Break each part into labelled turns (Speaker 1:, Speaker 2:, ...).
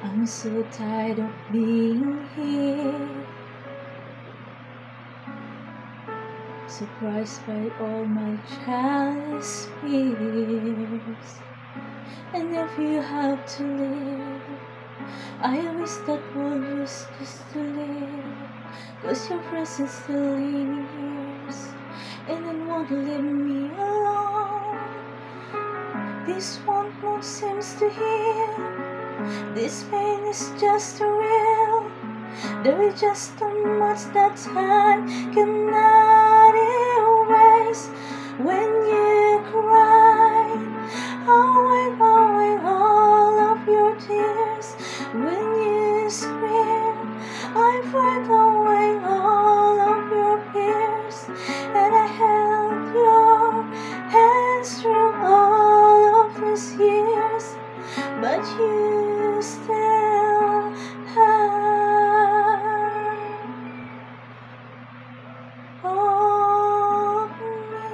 Speaker 1: I'm so tired of being here, surprised by all my childish fears. And if you have to live, I wish that world was just to live, 'cause your presence still lingers, and it won't leave me alone. This one won't seems to heal, this pain is just too real. There is just too much that time cannot erase. When you cry, away all of your tears. When you scream, I fight away all of your fears. And I held your hands through all of these years, but you still have all me.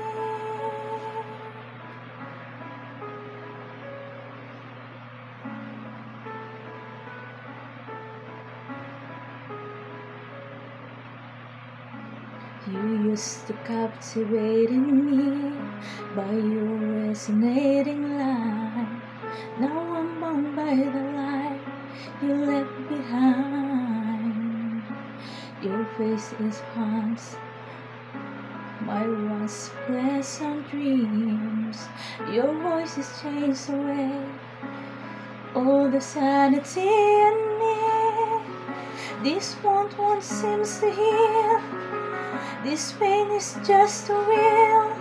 Speaker 1: You used to captivate me by your resonating line. Now I'm bound by the light you left behind. Your face is haunts my once pleasant dreams. Your voice is chased away all the sanity in me. This one seems to heal, this pain is just too real.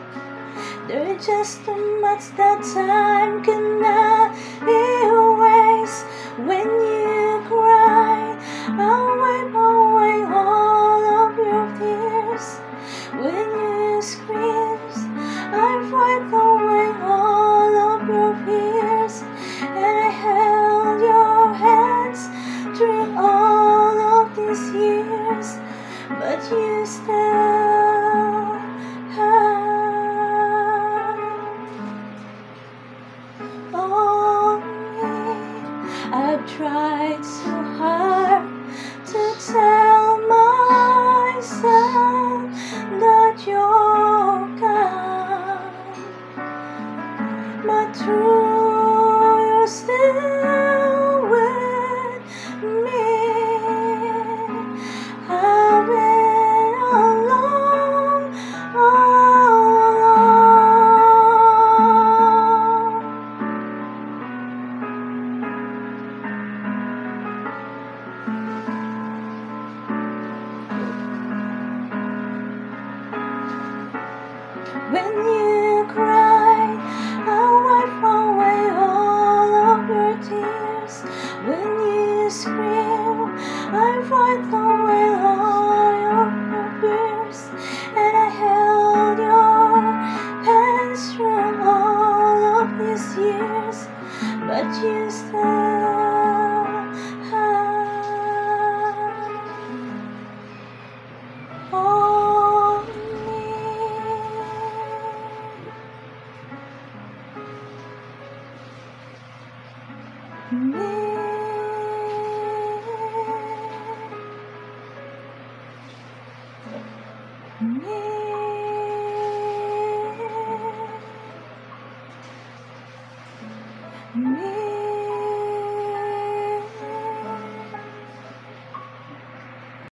Speaker 1: There is just too much that time cannot erase. When you cry, I'll wipe away all of your tears. When you scream, I fight away all of your fears. And I held your hands through all of these years, but you still have all me. I've tried so hard to tell myself that you're kind, but true, you're still with me. I've been alone all along. When you cry, I'll wipe away all of your tears. When you scream, I fight away all your fears. And I held your hands through all of these years, but you still have all me. Me.